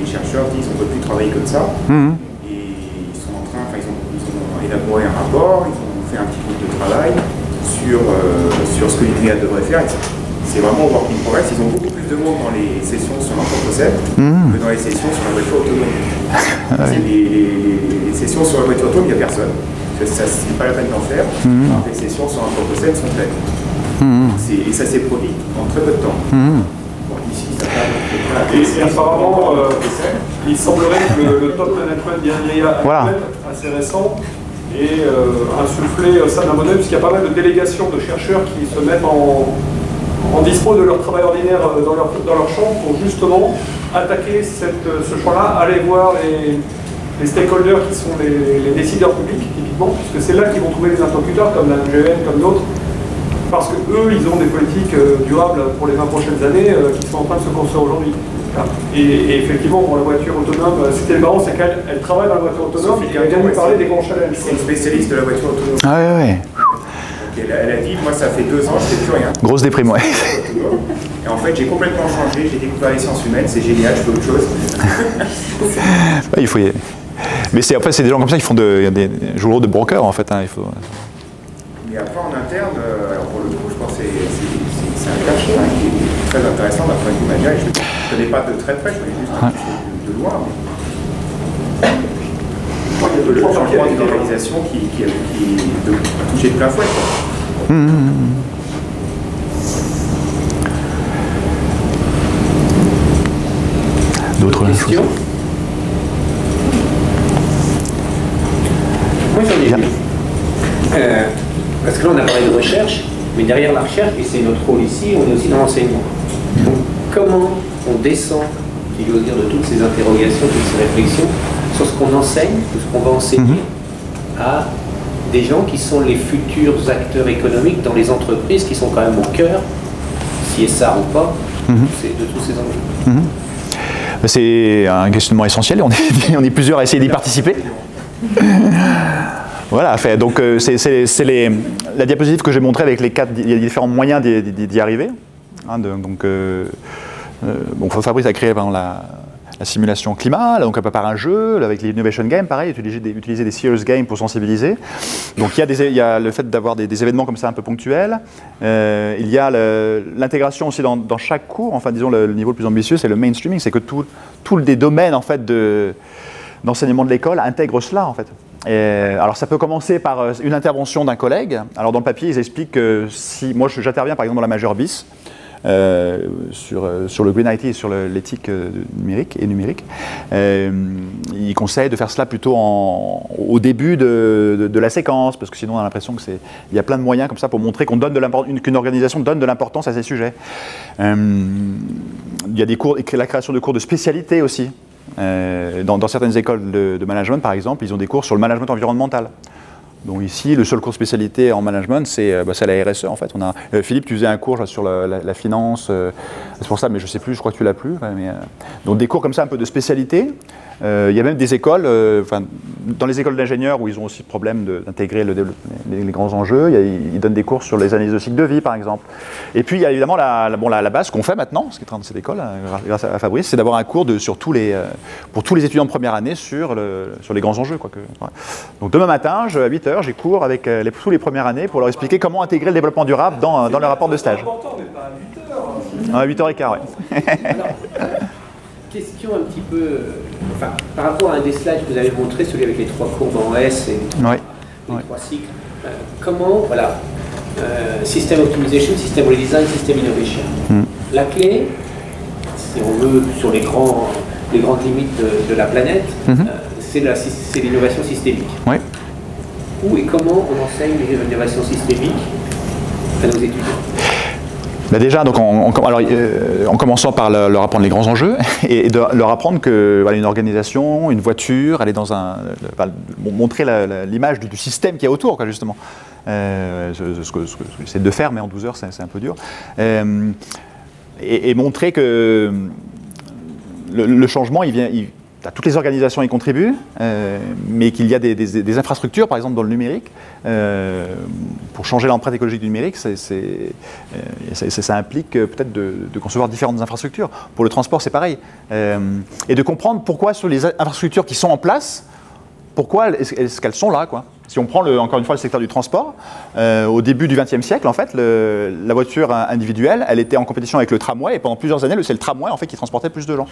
les chercheurs disent on ne peut plus travailler comme ça, et ils sont en train, ils ont élaboré un rapport, ils ont fait un petit groupe de travail sur ce que l'INEA devrait faire, etc. C'est vraiment work in progress. Ils ont beaucoup plus de monde dans les sessions sur l'Anthropocene que dans les sessions sur la voiture autonome. Les sessions sur la voiture autonome, il n'y a personne. C'est pas la peine d'en faire. Alors les sessions sur l'Anthropocene sont pleines. Et ça s'est produit en très peu de temps. Bon, ici, ça parle. Et apparemment, il semblerait que le top management d'INEA assez récent et insufflé ça d'un modèle, puisqu'il y a pas mal de délégations de chercheurs qui se mettent en dispo de leur travail ordinaire dans leur champ pour justement attaquer ce champ-là, aller voir les stakeholders qui sont les décideurs publics, typiquement, puisque c'est là qu'ils vont trouver les interlocuteurs, comme la MGN, comme d'autres, parce qu'eux, ils ont des politiques durables pour les 20 prochaines années qui sont en train de se construire aujourd'hui. Et effectivement, pour la voiture autonome, ce qui est marrant, c'est qu'elle travaille dans la voiture autonome et elle vient nous parler des grands challenges. C'est une spécialiste de la voiture autonome. Ah ouais. Elle a dit, moi ça fait 2 ans, je ne fais plus rien. Grosse déprime, ouais. Et en fait, j'ai complètement changé, j'ai découvert les sciences humaines, c'est génial, je fais autre chose. Il faut y... Mais c'est des gens comme ça qui font des jours de broker, en fait. Hein, il faut... Mais après, en interne, alors pour le coup, je pense que c'est un cas qui est très intéressant d'un point de vue manuel. Je ne connais pas de très près, je connais juste un peu de loin. Mais... le changement d'une organisation qui a touché de plein fouet. D'autres questions? Moi j'en ai une. Parce que là on a parlé de recherche, mais derrière la recherche, et c'est notre rôle ici, on est aussi dans l'enseignement. Donc comment on descend, si j'ose dire, de toutes ces interrogations, toutes ces réflexions, sur ce qu'on enseigne, ou ce qu'on va enseigner à des gens qui sont les futurs acteurs économiques dans les entreprises qui sont quand même au cœur, CSR ou pas, de tous ces enjeux. C'est un questionnement essentiel, on est plusieurs à essayer d'y participer. Voilà, donc c'est la diapositive que j'ai montrée avec les différents moyens d'y arriver. Hein, donc, Fabrice a créé la simulation climat, donc par un jeu, avec l'Innovation Game, pareil, utiliser des serious games pour sensibiliser. Donc il y a le fait d'avoir des événements comme ça un peu ponctuels. Il y a l'intégration aussi dans chaque cours, enfin disons le niveau le plus ambitieux, c'est le mainstreaming, c'est que tous les domaines en fait d'enseignement de l'école intègrent cela en fait. Alors ça peut commencer par une intervention d'un collègue. Alors dans le papier, ils expliquent que si moi j'interviens par exemple dans la majeure bis, sur le Green IT et sur l'éthique numérique, il conseille de faire cela plutôt au début de la séquence, parce que sinon on a l'impression qu'il y a plein de moyens comme ça pour montrer qu'une organisation donne de l'importance à ces sujets. Il y a des cours, la création de cours de spécialité aussi. Dans certaines écoles de management, par exemple, ils ont des cours sur le management environnemental. Donc ici, le seul cours spécialité en management, c'est la RSE en fait. On a, Philippe, tu faisais un cours sur la finance, c'est pour ça, mais je ne sais plus, je crois que tu l'as plus. Donc des cours comme ça, un peu de spécialité. Il y a même des écoles, dans les écoles d'ingénieurs où ils ont aussi le problème d'intégrer les grands enjeux, ils donnent des cours sur les analyses de cycle de vie par exemple. Et puis il y a évidemment la base qu'on fait maintenant, ce qui est dans cette école, grâce à Fabrice, c'est d'avoir un cours pour tous les étudiants de première année sur les grands enjeux. Donc demain matin, à 8h, j'ai cours avec tous les premières années pour leur expliquer comment intégrer le développement durable dans le rapport de stage. À 8h15, oui. Question un petit peu, par rapport à un des slides que vous avez montré, celui avec les 3 courbes en S et les 3 cycles, comment, système optimization, système redesign, système innovation. La clé, si on veut, sur les grandes limites de la planète, c'est l'innovation systémique. Oui. Où et comment on enseigne l'innovation systémique à nos étudiants? Déjà, donc en commençant par leur apprendre les grands enjeux et de leur apprendre que une organisation, une voiture, elle est dans montrer l'image du système qu'il y a autour, quoi, justement. Ce que j'essaie de faire, mais en 12 heures, c'est un peu dur. Et montrer que le changement, toutes les organisations y contribuent, mais qu'il y a des infrastructures, par exemple dans le numérique, pour changer l'empreinte écologique du numérique, ça implique peut-être de concevoir différentes infrastructures. Pour le transport, c'est pareil. Et de comprendre pourquoi sur les infrastructures qui sont en place, pourquoi est-ce qu'elles sont là, quoi. Si on prend encore une fois le secteur du transport, au début du XXe siècle, en fait, la voiture individuelle, elle était en compétition avec le tramway, et pendant plusieurs années, c'est le tramway en fait, qui transportait plus de gens.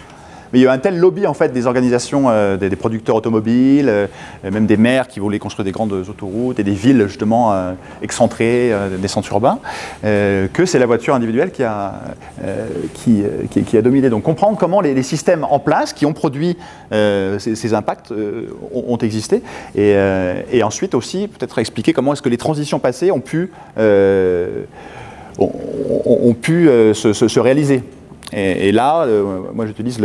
Mais il y a eu un tel lobby en fait, des organisations, des producteurs automobiles, même des maires qui voulaient construire des grandes autoroutes et des villes justement excentrées, des centres urbains, que c'est la voiture individuelle qui a dominé. Donc comprendre comment les systèmes en place qui ont produit ces impacts ont existé et ensuite aussi peut-être expliquer comment est-ce que les transitions passées ont pu se réaliser. Et là, moi j'utilise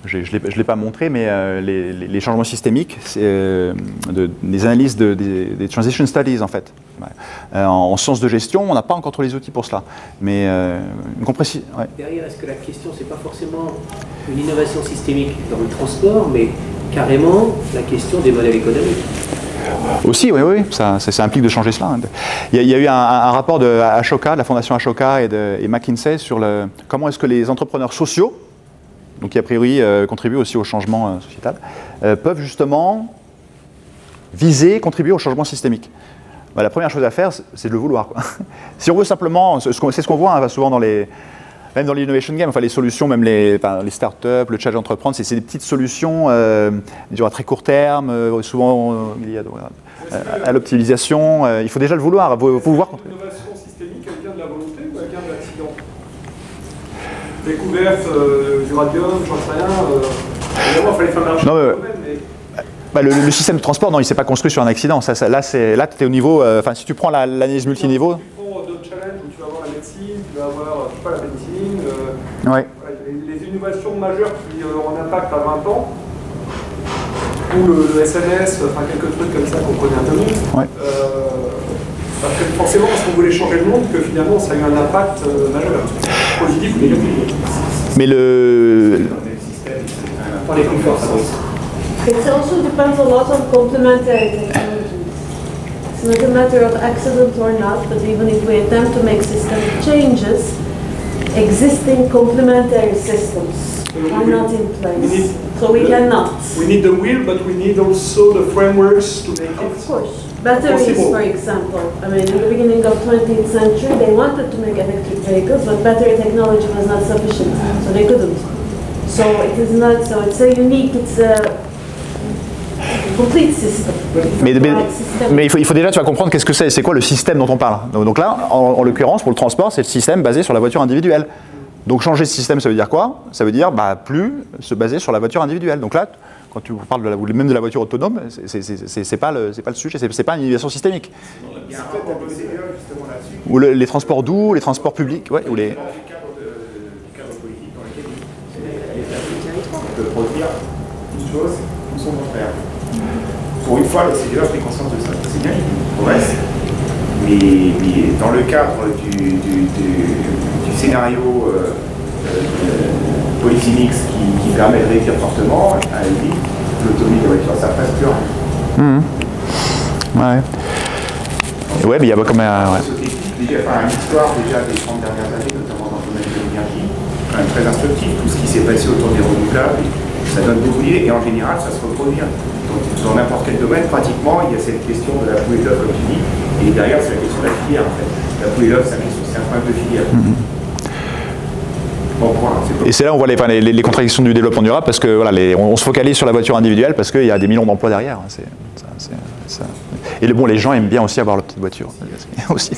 je ne l'ai pas montré, mais les changements systémiques, des analyses des transition studies en fait. En sciences de gestion, on n'a pas encore trop les outils pour cela. Mais une compréhension. Ouais. Derrière, est-ce que la question, c'est pas forcément une innovation systémique dans le transport, mais carrément la question des modèles économiques? Aussi, oui, ça implique de changer cela. Il y a eu un rapport de Ashoka, de la fondation Ashoka et McKinsey sur comment est-ce que les entrepreneurs sociaux, donc qui a priori contribuent aussi au changement sociétal, peuvent justement contribuer au changement systémique. La première chose à faire, c'est de le vouloir, quoi. Si on veut simplement, c'est ce qu'on voit souvent même dans l'innovation game, les solutions, même les startups, le challenge d'entreprendre, c'est des petites solutions à très court terme, souvent liées à l'optimisation. Il faut déjà le vouloir. L'innovation systémique, elle vient de la volonté ou elle vient de l'accident? Découverte du radium, j'en sais rien. Évidemment, il fallait faire l'argent quand même, le système de transport, non, il ne s'est pas construit sur un accident. Là, tu es au niveau. Si tu prends l'analyse multiniveau. Challenge où tu vas avoir la médecine, tu vas avoir, la médecine, ouais. Les innovations majeures qui ont un impact à 20 ans, ou le SNS, quelques trucs comme ça qu'on connaît un peu mieux. Ouais. Forcément, parce qu'on voulait changer le monde, que finalement ça a eu un impact majeur, positif ou négatif. Mais It also depends a lot on complementary technology. It's not a matter of accident or not, but even if we attempt to make systemic changes, existing complementary systems are not in place. So we cannot. We need the will, but we need also the frameworks to make it. Of course. Batteries, possible. For example. I mean, in the beginning of 20th century, they wanted to make electric vehicles, but battery technology was not sufficient, so they couldn't. So it is not, so it's a unique, complete system. Mais il faut déjà, tu vas comprendre qu'est-ce que c'est quoi le système dont on parle. Donc là, en l'occurrence, pour le transport, c'est le système basé sur la voiture individuelle. Donc changer de système, ça veut dire quoi? Ça veut dire plus se baser sur la voiture individuelle. Donc là, quand tu parles même de la voiture autonome, c'est pas le sujet, c'est pas une innovation systémique. Il y a un rapport de CDE justement là-dessus. Ou les transports doux, les transports publics, ouais, ou les... Du cadre politique dans lequel il peut produire une chose ou son contraire. Pour une fois, le CDE a pris conscience de ça. C'est bien, il progresse. Mais dans le cadre du scénario polysémique qui permet de réduire fortement, à la limite, l'autonomie des voitures, ça passe plus rien. Ouais. Ouais, mais il y a pas comme un... Ouais. Déjà, une histoire déjà des 30 dernières années, notamment dans le domaine de l'énergie, quand même très instructive. Tout ce qui s'est passé autour des renouvelables, ça donne beaucoup d'idées et en général, ça se reproduit. Donc, dans n'importe quel domaine, pratiquement, il y a cette question de la poule et l'œuf, comme tu dis, et derrière, c'est la question de la filière, en fait. La poule et l'œuf, c'est un problème de filière. Bon, voilà, et c'est là où on voit les contradictions du développement durable, parce que voilà, on se focalise sur la voiture individuelle parce qu'il y a des millions d'emplois derrière. Et les gens aiment bien aussi avoir leur petite voiture. Aussi.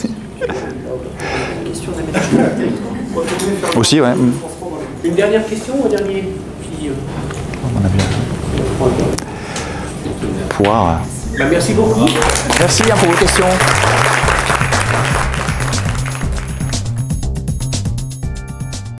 Aussi, ouais. Une dernière question ou un dernier On en a bien. Poire. Merci beaucoup. Merci pour vos questions.